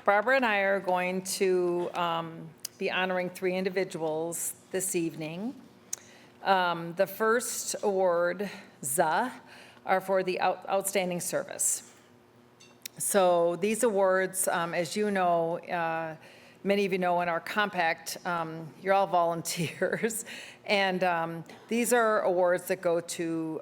Barbara and I are going to be honoring 3 individuals this evening. The first awards are for the outstanding service. So these awards, as you know, many of you know in our compact, you're all volunteers. And these are awards that go to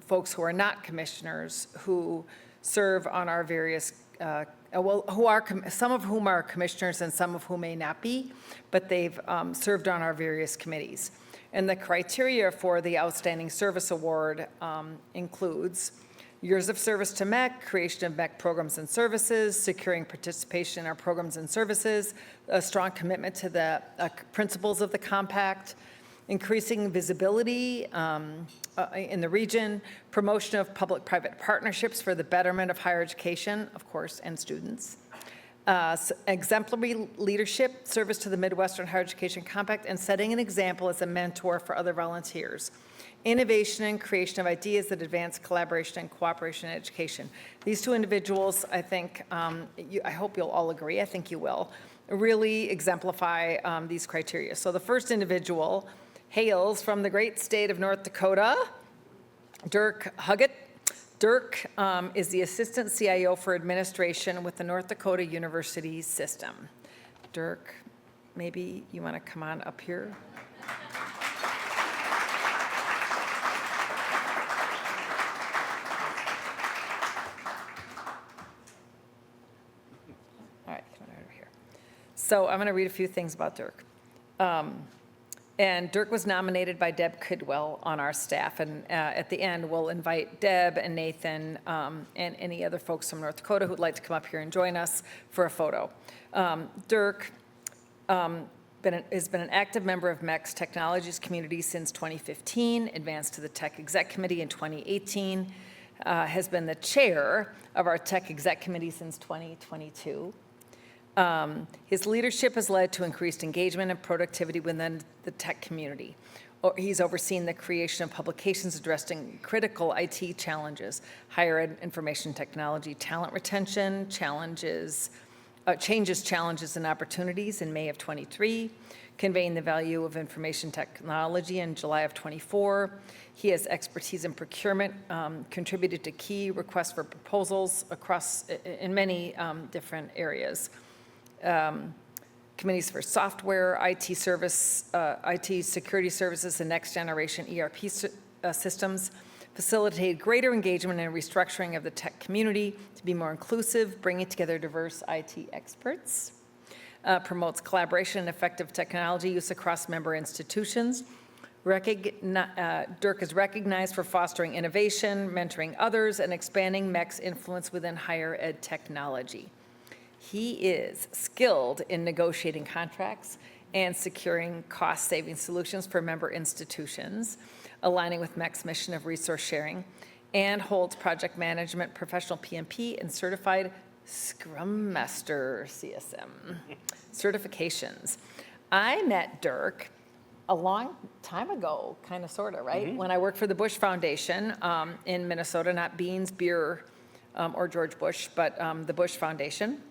folks who are not commissioners, who serve on our various, some of whom are commissioners and some of whom may not be, but they've served on our various committees. And the criteria for the Outstanding Service Award includes years of service to MHEC, creation of MHEC programs and services, securing participation in our programs and services, a strong commitment to the principles of the compact, increasing visibility in the region, promotion of public-private partnerships for the betterment of higher education, of course, and students, exemplary leadership, service to the Midwestern Higher Education Compact, and setting an example as a mentor for other volunteers. Innovation and creation of ideas that advance collaboration and cooperation in education. These 2 individuals, I think, I hope you'll all agree, I think you will, really exemplify these criteria. So the first individual hails from the great state of North Dakota, Dirk Huggett. Dirk is the Assistant CIO for Administration with the North Dakota University System. Dirk, maybe you want to come on up here? All right, come on over here. So I'm going to read a few things about Dirk. And Dirk was nominated by Deb Kidwell on our staff. And at the end, we'll invite Deb and Nathan and any other folks from North Dakota who'd like to come up here and join us for a photo. Dirk has been an active member of MEC's Technologies community since 2015, advanced to the Tech Exec Committee in 2018, has been the chair of our Tech Exec Committee since 2022. His leadership has led to increased engagement and productivity within the tech community. He's overseen the creation of publications addressing critical IT challenges, higher ed information technology, talent retention, changes, challenges, and opportunities in May of 23, conveying the value of information technology in July of 24. He has expertise in procurement, contributed to key requests for proposals in many different areas. Committees for software, IT service, IT security services, and next generation ERP systems, facilitate greater engagement and restructuring of the tech community to be more inclusive, bringing together diverse IT experts, promotes collaboration and effective technology use across member institutions. Dirk is recognized for fostering innovation, mentoring others, and expanding MEC's influence within higher ed technology. He is skilled in negotiating contracts and securing cost-saving solutions for member institutions, aligning with MEC's mission of resource sharing, and holds project management, professional PMP, and certified Scrum Master CSM certifications. I met Dirk a long time ago, kind of, sort of, right? When I worked for the Bush Foundation in Minnesota, not Beans, Beer, or George Bush, but the Bush Foundation.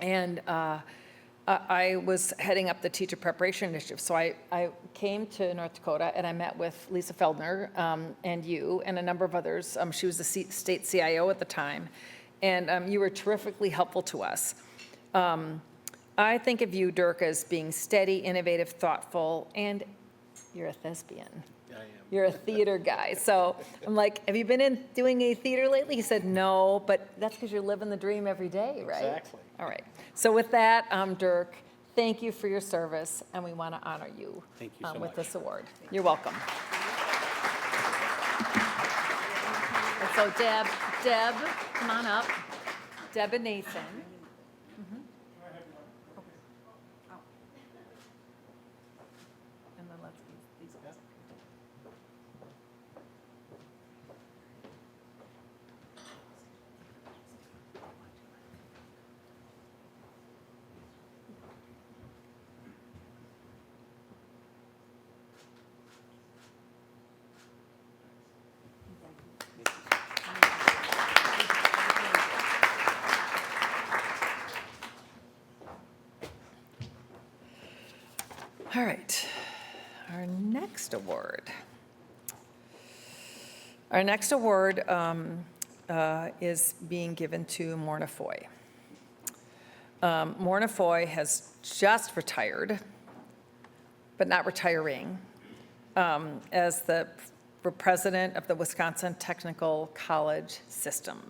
And I was heading up the teacher preparation initiative. So I came to North Dakota and I met with Lisa Feldner and you and a number of others. She was the state CIO at the time. And you were terrifically helpful to us. I think of you, Dirk, as being steady, innovative, thoughtful, and you're a thespian. I am. You're a theater guy. So I'm like, have you been doing any theater lately? He said, no, but that's because you're living the dream every day, right? Exactly. All right. So with that, Dirk, thank you for your service, and we want to honor you, Thank you so with much. this award. You're welcome. And so Deb, come on up. Deb and Nathan. And then let's these guys. All right, our next award. Our next award is being given to Morna Foy. Morna Foy has just retired, but not retiring, as the president of the Wisconsin Technical College System.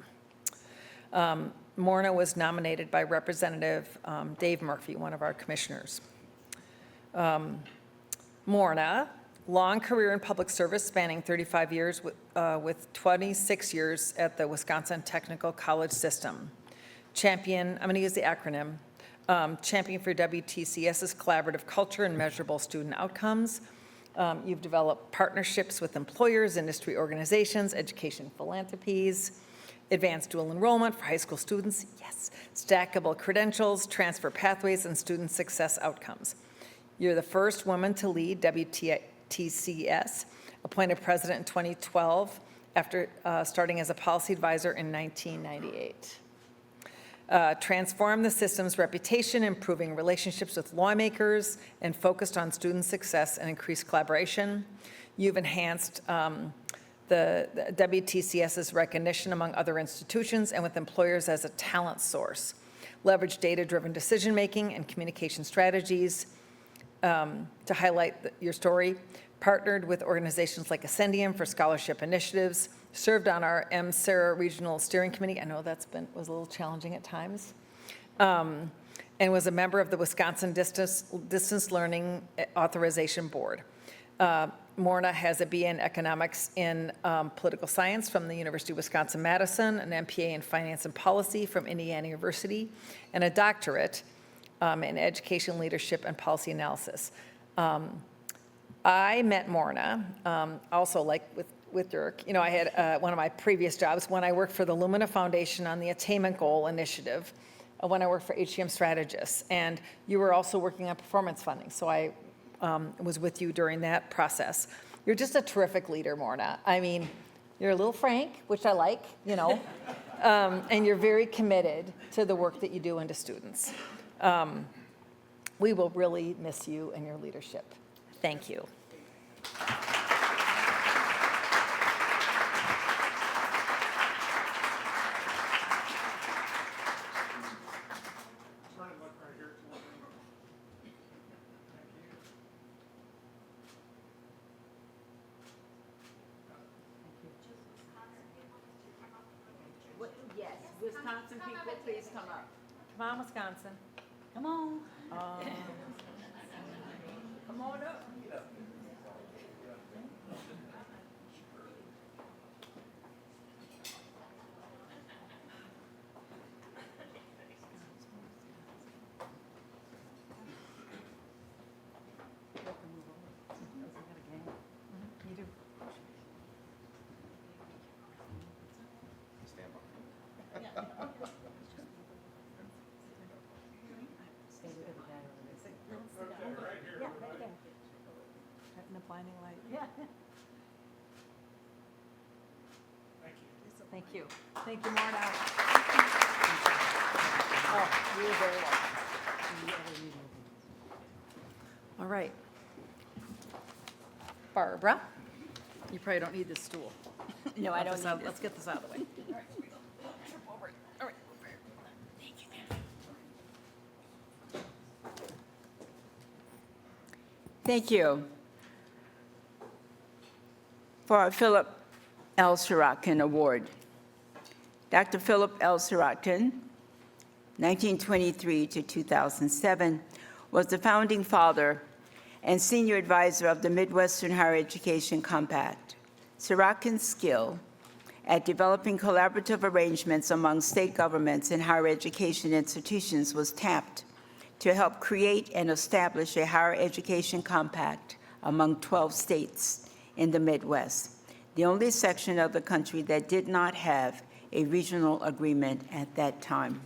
Morna was nominated by Representative Dave Murphy, one of our commissioners. Morna, long career in public service spanning 35 years with 26 years at the Wisconsin Technical College System. Champion, I'm going to use the acronym, champion for WTCS's collaborative culture and measurable student outcomes. You've developed partnerships with employers, industry organizations, education philanthropies, advanced dual enrollment for high school students, yes, stackable credentials, transfer pathways, and student success outcomes. You're the first woman to lead WTCS, appointed president in 2012 after starting as a policy advisor in 1998. Transformed the system's reputation, improving relationships with lawmakers, and focused on student success and increased collaboration. You've enhanced the WTCS's recognition among other institutions and with employers as a talent source. Leveraged data-driven decision-making and communication strategies to highlight your story. Partnered with organizations like Ascendium for scholarship initiatives, served on our MHEC Regional Steering Committee. I know was a little challenging at times. And was a member of the Wisconsin Distance Learning Authorization Board. Morna has a BA in economics in political science from the University of Wisconsin-Madison, an MPA in finance and policy from Indiana University, and a doctorate in education, leadership, and policy analysis. I met Morna, also like with Dirk. You know, I had one of my previous jobs when I worked for the Lumina Foundation on the Attainment Goal Initiative, when I worked for HCM Strategists, and you were also working on performance funding, so I was with you during that process. You're just a terrific leader, Morna. I mean, you're a little frank, which I like, you know, and you're very committed to the work that you do and to students. We will really miss you and your leadership. Thank you. Yes, Wisconsin people, please come up. Come on, Wisconsin. Come on. Come on up. Blinding light. Yeah. Thank you. Thank you, Morna. Oh, you're very welcome. All right. Barbara, you probably don't need this stool. No, I don't need this. Let's get this out of the way. All right, here we go. Trip over it. All right. Thank you, ma'am. Thank you. For our Phillip L. Sirotkin Award. Dr. Phillip L. Sirotkin, 1923 to 2007, was the founding father and senior advisor of the Midwestern Higher Education Compact. Sirotkin's skill at developing collaborative arrangements among state governments and higher education institutions was tapped to help create and establish a higher education compact among 12 states in the Midwest, the only section of the country that did not have a regional agreement at that time.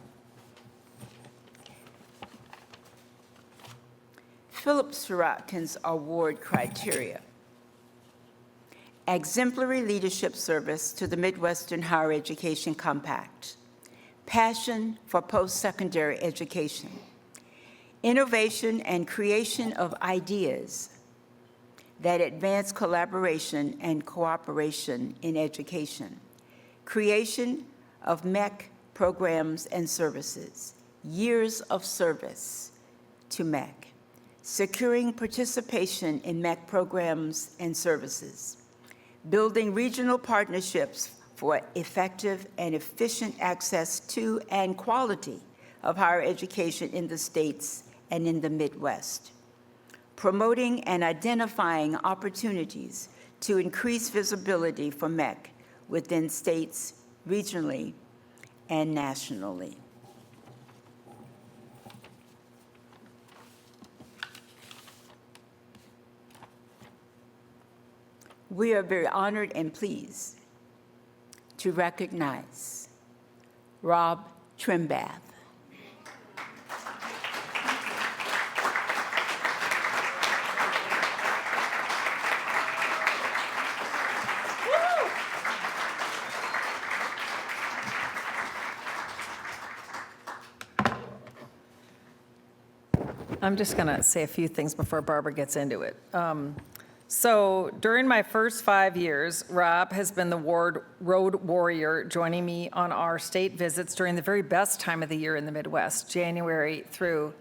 Phillip Sirotkin's award criteria: exemplary leadership service to the Midwestern Higher Education Compact, passion for post-secondary education, innovation and creation of ideas that advance collaboration and cooperation in education, creation of MHEC programs and services, years of service to MHEC, securing participation in MHEC programs and services, building regional partnerships for effective and efficient access to and quality of higher education in the states and in the Midwest, promoting and identifying opportunities to increase visibility for MHEC within states, regionally, and nationally. We are very honored and pleased to recognize Rob Trembath. I'm just going to say a few things before Barbara gets into it. So during my first 5 years, Rob has been the road warrior, joining me on our state visits during the very best time of the year in the Midwest, January through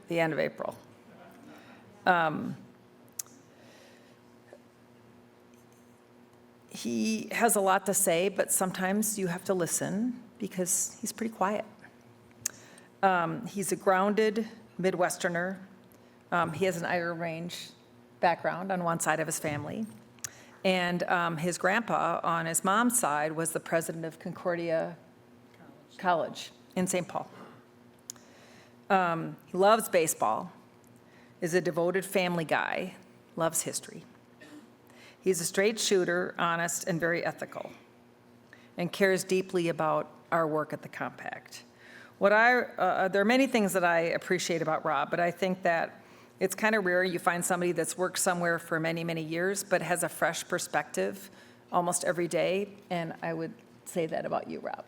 the end of April. He has a lot to say, but sometimes you have to listen because he's pretty quiet. He's a grounded Midwesterner. He has an Iron Range background on one side of his family. And his grandpa on his mom's side was the president of Concordia College in St. Paul. He loves baseball, is a devoted family guy, loves history. He's a straight shooter, honest, and very ethical, and cares deeply about our work at the Compact. There are many things that I appreciate about Rob, but I think that it's kind of rare you find somebody that's worked somewhere for many, many years, but has a fresh perspective almost every day, and I would say that about you, Rob.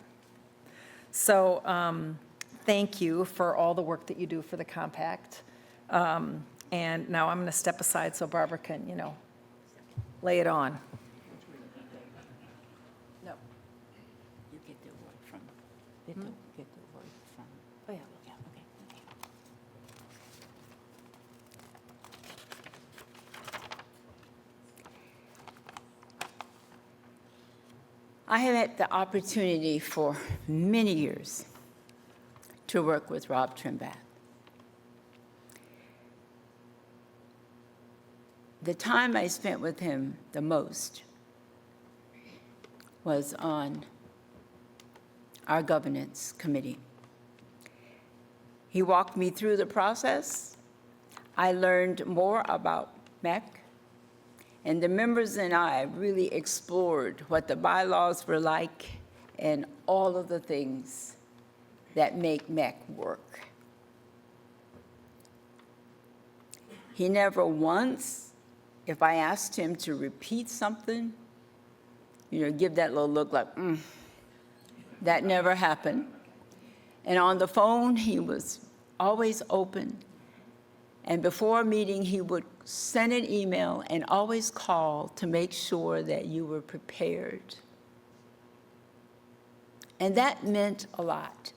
So thank you for all the work that you do for the Compact. And now I'm going to step aside so Barbara can, lay it on. No. You get the word from, get the word from. Oh, yeah. Yeah, okay. I have had the opportunity for many years to work with Rob Trembath. The time I spent with him the most was on our governance committee. He walked me through the process. I learned more about MHEC, and the members and I really explored what the bylaws were like and all of the things that make MHEC work. He never once, if I asked him to repeat something, give that little look like, that never happened. And on the phone, he was always open. And before a meeting, he would send an email and always call to make sure that you were prepared. And that meant a lot.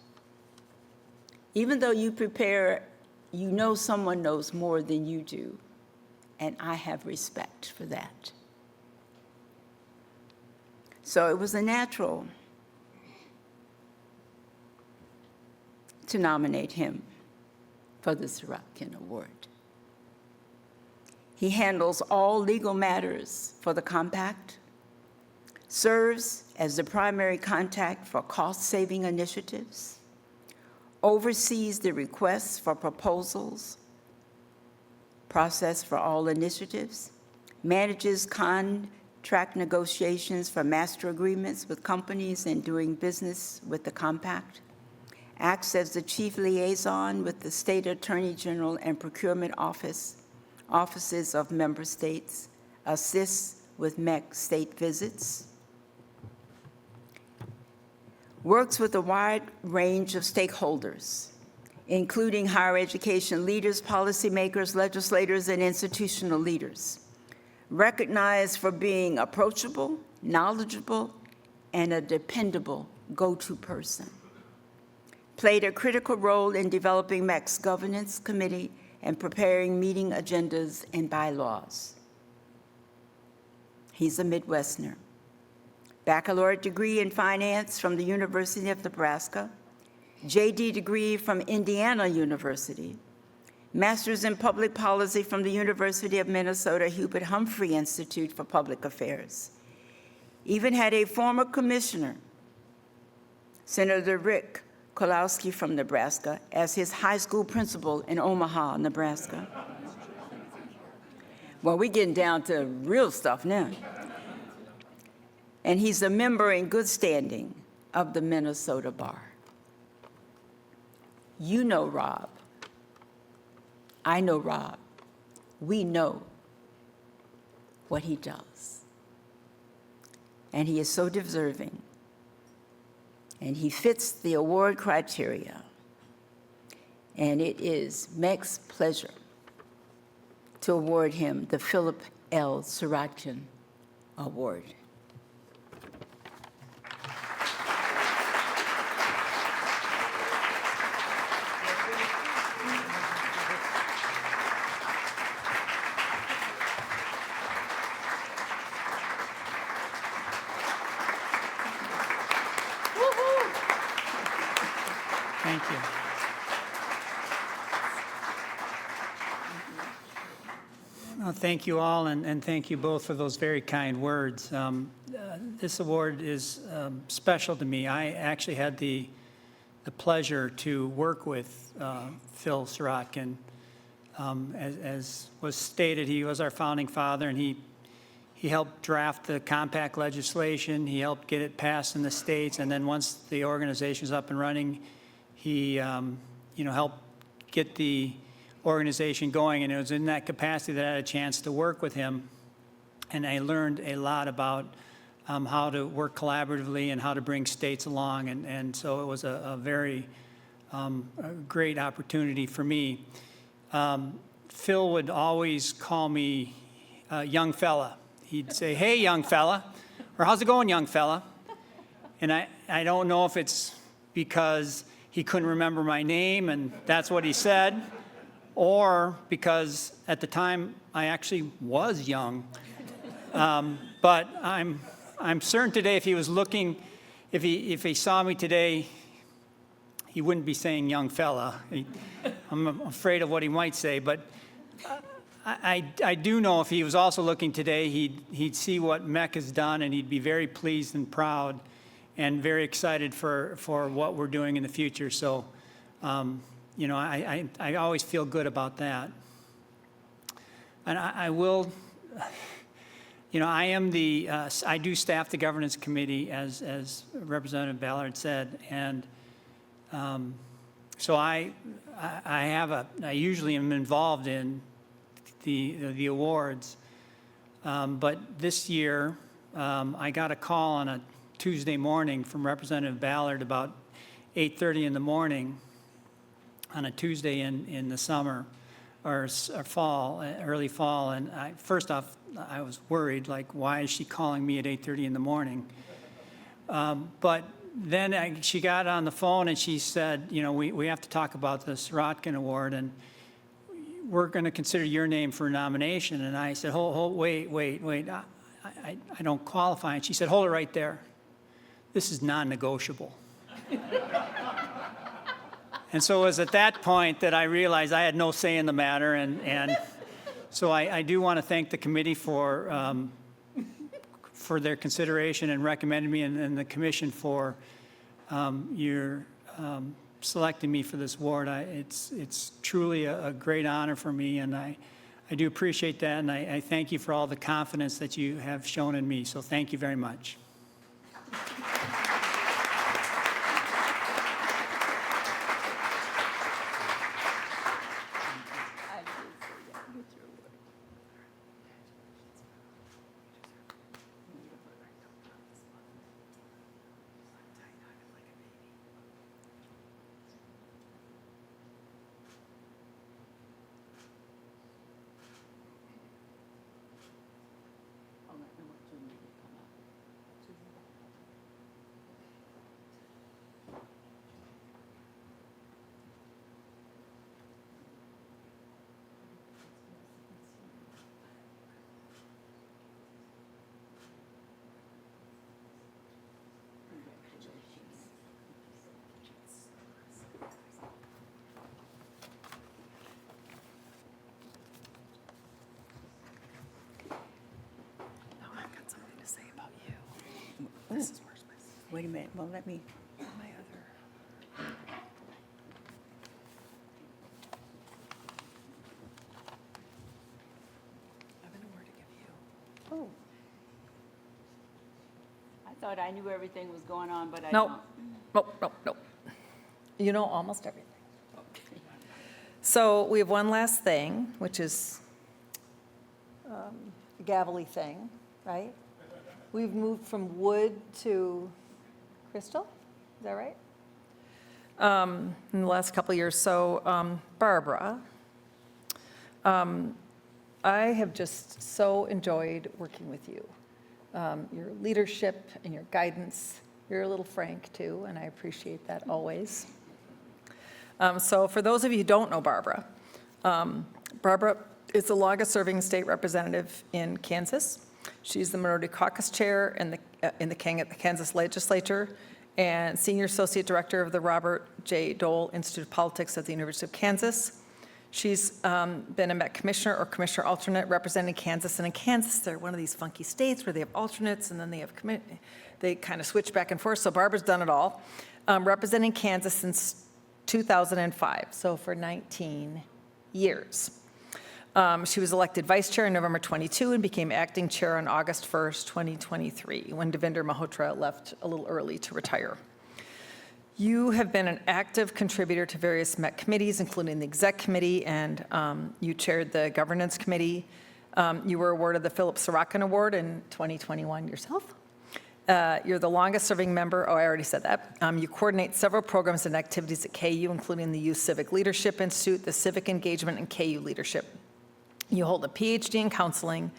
Even though you prepare, someone knows more than you do. And I have respect for that. So it was a natural to nominate him for the Sirotkin Award. He handles all legal matters for the Compact, serves as the primary contact for cost-saving initiatives, oversees the requests for proposals, process for all initiatives, manages contract negotiations for master agreements with companies and doing business with the Compact, acts as the chief liaison with the State Attorney General and Procurement offices of member states, assists with MHEC state visits, works with a wide range of stakeholders, including higher education leaders, policymakers, legislators, and institutional leaders. Recognized for being approachable, knowledgeable, and a dependable go-to person. Played a critical role in developing MHEC's governance committee and preparing meeting agendas and bylaws. He's a Midwesterner. Baccalaureate degree in finance from the University of Nebraska, JD degree from Indiana University, master's in public policy from the University of Minnesota Hubert Humphrey Institute for Public Affairs. Even had a former commissioner, Senator Rick Kolowski from Nebraska, as his high school principal in Omaha, Nebraska. Well, we're getting down to real stuff now. And he's a member in good standing of the Minnesota Bar. You know Rob. I know Rob. We know what he does. And he is so deserving. And he fits the award criteria. And it is MHEC's pleasure to award him the Phillip L. Sirotkin Award. Thank you. Well, thank you all, and thank you both for those very kind words. This award is special to me. I actually had the pleasure to work with Phil Sirotkin. As was stated, he was our founding father, and he helped draft the compact legislation. He helped get it passed in the states, and then once the organization was up and running, he helped get the organization going, and it was in that capacity that I had a chance to work with him, and I learned a lot about how to work collaboratively and how to bring states along, and so it was a very a great opportunity for me. Phil would always call me young fella. He'd say, "Hey, young fella," or "How's it going, young fella?" And I don't know if it's because he couldn't remember my name and that's what he said, or because at the time I actually was young. But I'm certain today if he was looking, if he saw me today, he wouldn't be saying young fella. I'm afraid of what he might say, but I do know if he was also looking today, he'd see what MHEC has done, and he'd be very pleased and proud and very excited for what we're doing in the future. So, I always feel good about that. And I will, I am I do staff the governance committee, as Representative Ballard said, and so I usually am involved in the awards, but this year I got a call on a Tuesday morning from Representative Ballard about 8:30 in the morning on a Tuesday in the summer or fall, early fall, and first off I was worried, like, why is she calling me at 8:30 in the morning? But then she got on the phone and she said, we have to talk about the Sirotkin Award, and we're going to consider your name for a nomination. And I said, wait, I don't qualify. And she said, hold it right there. This is non-negotiable. And so it was at that point that I realized I had no say in the matter, and so I do want to thank the committee for their consideration and recommending me, and the commission for your selecting me for this award. It's truly a great honor for me, and I do appreciate that, and I thank you for all the confidence that you have shown in me. So thank you very much. wait a minute, well, let me, My other. I have an award to give you. oh. I thought I knew everything was going on, but I don't. Nope. You know almost everything. So we have one last thing, which is a gavelly thing, right? We've moved from wood to crystal, is that right? In the last couple of years. So Barbara, I have just so enjoyed working with you. Your leadership and your guidance. You're a little frank too, and I appreciate that always. So for those of you who don't know Barbara, Barbara is the longest-serving state representative in Kansas. She's the Minority Caucus Chair in the Kansas Legislature and Senior Associate Director of the Robert J. Dole Institute of Politics at the University of Kansas. She's been a MEC Commissioner or Commissioner Alternate representing Kansas. And in Kansas, they're one of these funky states where they have alternates and then they kind of switch back and forth. So Barbara's done it all, representing Kansas since 2005, so for 19 years. She was elected vice chair in November 22 and became acting chair on August 1st, 2023, when Devinder Malhotra left a little early to retire. You have been an active contributor to various MEC committees, including the Exec Committee, and you chaired the Governance Committee. You were awarded the Phillip Sirotkin Award in 2021 yourself. You're the longest-serving member. Oh, I already said that. You coordinate several programs and activities at KU, including the Youth Civic Leadership Institute, the Civic Engagement, and KU Leadership. You hold a PhD in counseling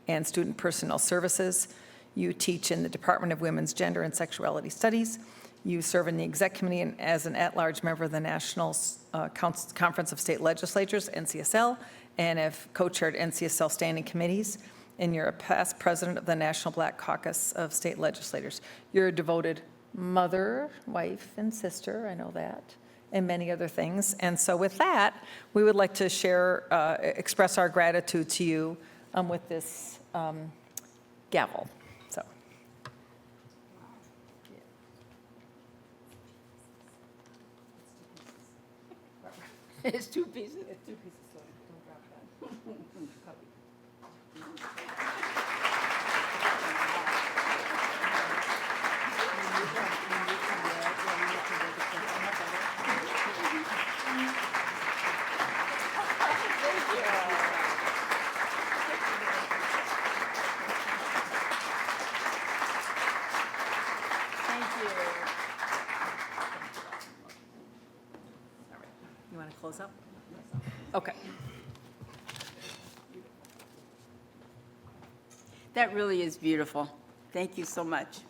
and student personnel services. You teach in the Department of Women's Gender and Sexuality Studies. You serve in the Exec Committee and as an at-large member of the National Conference of State Legislatures, NCSL, and have co-chaired NCSL standing committees. And you're a past president of the National Black Caucus of State Legislators. You're a devoted mother, wife, and sister, I know that, and many other things. And so with that, we would like to express our gratitude to you with this gavel. So. It's two pieces. It's 2 pieces, so don't drop that. You want to close up? Okay. That really is beautiful. Thank you so much.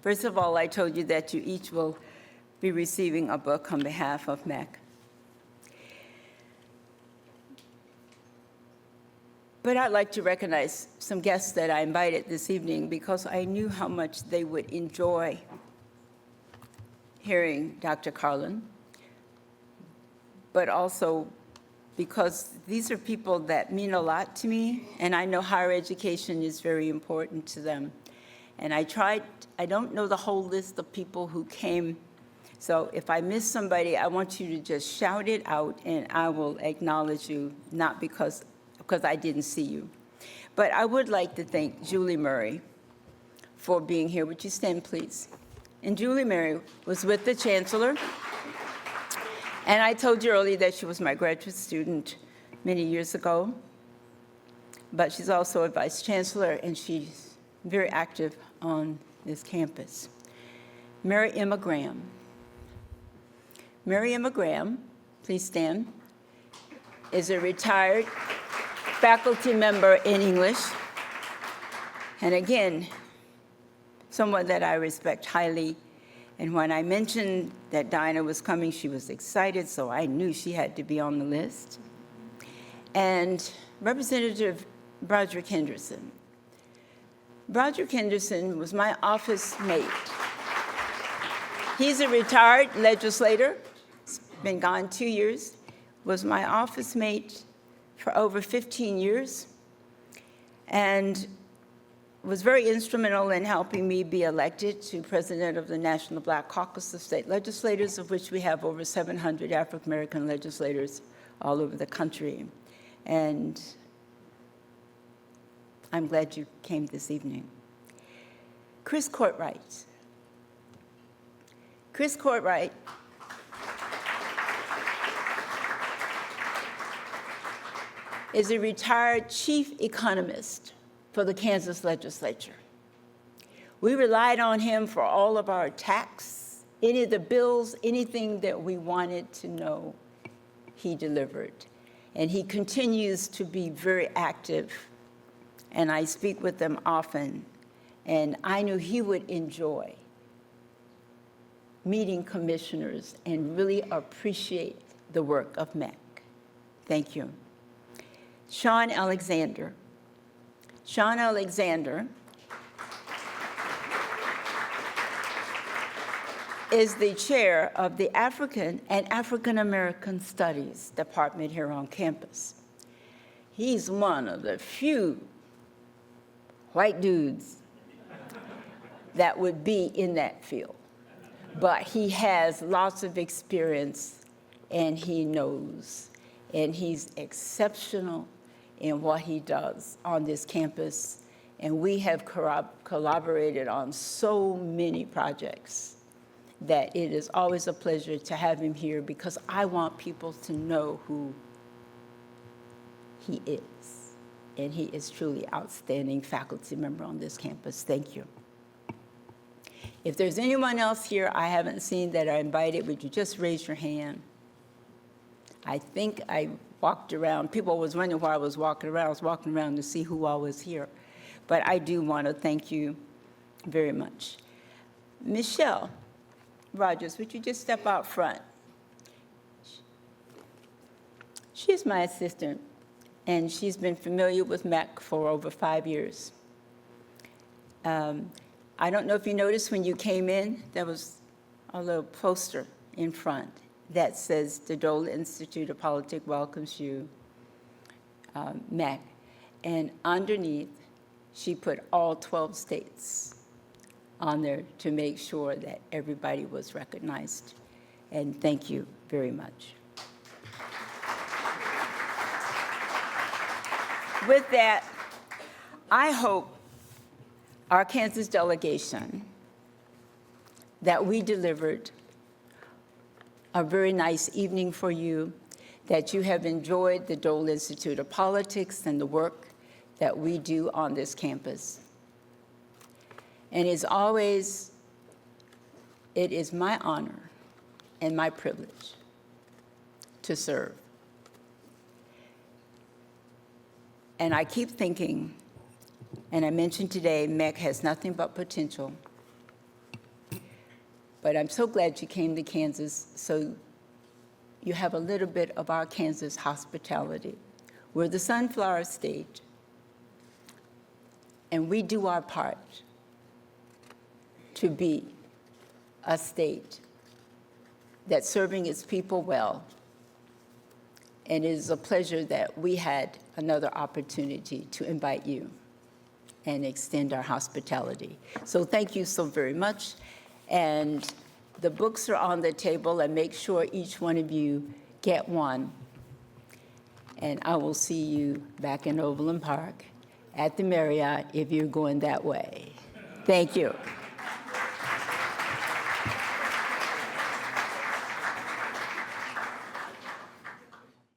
First of all, I told you that you each will be receiving a book on behalf of MEC. But I'd like to recognize some guests that I invited this evening because I knew how much they would enjoy hearing Dr. Carlin, but also because these are people that mean a lot to me, and I know higher education is very important to them. And I don't know the whole list of people who came, so if I miss somebody, I want you to just shout it out, and I will acknowledge you, not because I didn't see you. But I would like to thank Julie Murray for being here. Would you stand, please? And Julie Murray was with the Chancellor. And I told you earlier that she was my graduate student many years ago. But she's also a Vice Chancellor, and she's very active on this campus. Mary Emma Graham. Mary Emma Graham, please stand, is a retired faculty member in English. And again, someone that I respect highly. And when I mentioned that Dinah was coming, she was excited, so I knew she had to be on the list. And Representative Broderick Henderson. Broderick Henderson was my office mate. He's a retired legislator, been gone 2 years, was my office mate for over 15 years. And was very instrumental in helping me be elected to president of the National Black Caucus of State Legislators, of which we have over 700 African-American legislators all over the country. And I'm glad you came this evening. Chris Courtwright. Chris Courtwright is a retired chief economist for the Kansas legislature. We relied on him for all of our tax, any of the bills, anything that we wanted to know, he delivered. And he continues to be very active, and I speak with him often, and I knew he would enjoy meeting commissioners and really appreciate the work of MHEC. Thank you. Sean Alexander. Sean Alexander is the chair of the African and African American Studies department here on campus. He's one of the few white dudes that would be in that field. But he has lots of experience, and he knows, and he's exceptional in what he does on this campus. And we have collaborated on so many projects that it is always a pleasure to have him here, because I want people to know who he is. And he is truly outstanding faculty member on this campus. Thank you. If there's anyone else here I haven't seen that I invited, would you just raise your hand? I think I walked around. People was wondering why I was walking around. I was walking around to see who all was here. But I do want to thank you very much. Michelle Rogers, would you just step out front? She's my assistant, and she's been familiar with MHEC for over 5 years. I don't know if you noticed when you came in, there was a little poster in front that says the Dole Institute of Politics welcomes you, MHEC. And underneath, she put all 12 states on there to make sure that everybody was recognized. And thank you very much. With that, I hope our Kansas delegation that we delivered a very nice evening for you, that you have enjoyed the Dole Institute of Politics and the work that we do on this campus. And as always, it is my honor and my privilege to serve. And I keep thinking, and I mentioned today, MHEC has nothing but potential. But I'm so glad you came to Kansas, so you have a little bit of our Kansas hospitality. We're the Sunflower State, and we do our part to be a state that's serving its people well. And it is a pleasure that we had another opportunity to invite you and extend our hospitality. So thank you so very much. And the books are on the table, and make sure each one of you get one. And I will see you back in Overland Park at the Marriott if you're going that way. Thank you.